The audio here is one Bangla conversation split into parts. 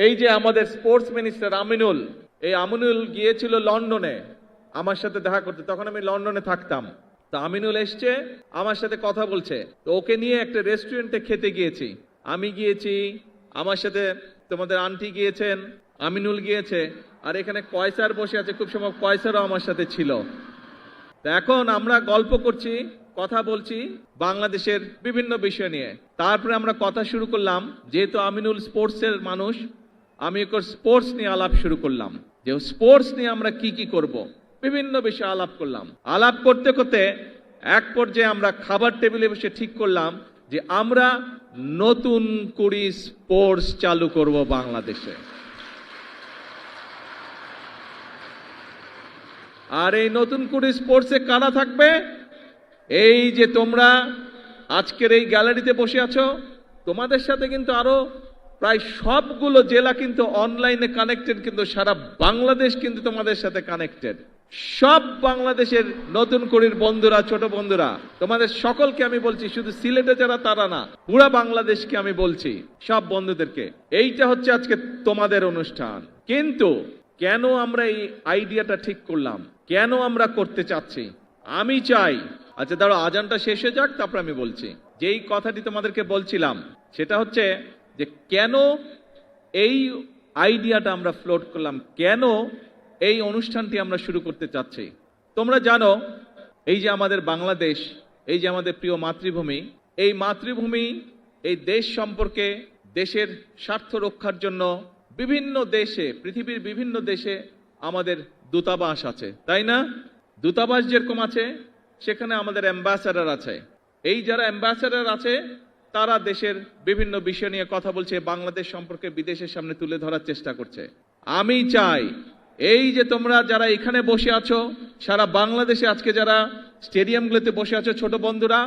এই যে আমাদের স্পোর্টস মিনিস্টার আমিনুল, এই আমিনুল গিয়েছিল লন্ডনে আমার সাথে দেখা করতে, তখন আমি লন্ডনে থাকতাম। তো আমিনুল এসছে, আমার সাথে কথা বলছে, তো ওকে নিয়ে একটা রেস্টুরেন্টে খেতে গিয়েছি, আমি গিয়েছি, আমার সাথে তোমাদের আন্টি গিয়েছেন, আমিনুল গিয়েছে, আর এখানে কয়সার বসে আছে, খুব সম্ভব কয়সারও আমার সাথে ছিল। তো এখন আমরা গল্প করছি, কথা বলছি বাংলাদেশের বিভিন্ন বিষয় নিয়ে। তারপরে আমরা কথা শুরু করলাম, যেহেতু আমিনুল স্পোর্টসের মানুষ, আমি ওকে স্পোর্টস নিয়ে আলাপ শুরু করলাম, যে স্পোর্টস নিয়ে আমরা কি কি করব, বিভিন্ন বিষয়ে আলাপ করলাম। আলাপ করতে করতে এক পর্যায়ে আমরা খাবার টেবিলে বসে ঠিক করলাম যে আমরা নতুন করে স্পোর্টস চালু করব বাংলাদেশে। আর এই নতুন করে স্পোর্টসে কারা থাকবে? এই যে তোমরা আজকের এই গ্যালারিতে বসে আছো, তোমাদের সাথে কিন্তু আরো প্রায় সবগুলো জেলা কিন্তু অনলাইনে কানেক্টেড, কিন্তু সারা বাংলাদেশ কিন্তু তোমাদের সাথে কানেক্টেড। সব বাংলাদেশের নতুন করির বন্ধুরা, ছোট বন্ধুরা, তোমাদের সকলকে আমি বলছি, শুধু সিলেটে যারা তারা না, পুরা বাংলাদেশকে আমি বলছি, সব বন্ধুদেরকে, এইটা হচ্ছে আজকে তোমাদের অনুষ্ঠান। কিন্তু কেন আমরা এই আইডিয়াটা ঠিক করলাম, কেন আমরা করতে চাচ্ছি, আমি চাই, আচ্ছা দাঁড়ো আজানটা শেষ হয়ে যাক, তারপর আমি বলছি। যেই কথাটি তোমাদেরকে বলছিলাম সেটা হচ্ছে যে কেন এই আইডিয়াটা আমরা ফ্লোট করলাম, কেন এই অনুষ্ঠানটি আমরা শুরু করতে চাচ্ছি। তোমরা জানো, এই যে আমাদের বাংলাদেশ, এই যে আমাদের প্রিয় মাতৃভূমি, এই মাতৃভূমি, এই দেশ সম্পর্কে, দেশের স্বার্থ রক্ষার জন্য বিভিন্ন দেশে, পৃথিবীর বিভিন্ন দেশে আমাদের দূতাবাস আছে, তাই না? দূতাবাস যেরকম আছে, সেখানে আমাদের অ্যাম্বাসাডার আছে। এই যারা অ্যাম্বাসাডার আছে, তারা দেশের বিভিন্ন বিষয় নিয়ে কথা বলছে, বাংলাদেশ সম্পর্কে বিদেশের সামনে তুলে ধরার চেষ্টা করছে। আমি চাই এই যে তোমরা যারা এখানে বসে আছো, সারা বাংলাদেশে আজকে যারা স্টেডিয়ামগুলোতে বসে আছো ছোট বন্ধুরা,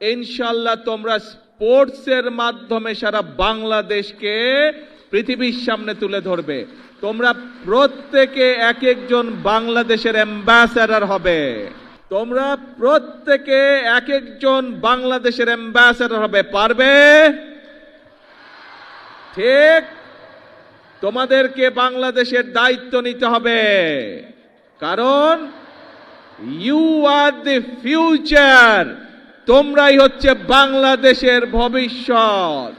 ইনশাআল্লাহ তোমরা স্পোর্টসের মাধ্যমে সারা বাংলাদেশকে পৃথিবীর সামনে তুলে ধরবে। তোমরা প্রত্যেকে এক একজন বাংলাদেশের অ্যাম্বাসাডার হবে, তোমরা প্রত্যেকে এক একজন বাংলাদেশের অ্যাম্বাসাডার হবে, পারবে? ঠিক, তোমাদেরকে বাংলাদেশের দায়িত্ব নিতে হবে, কারণ ইউ আর দি ফিউচার, তোমরাই হচ্ছে বাংলাদেশের ভবিষ্যৎ।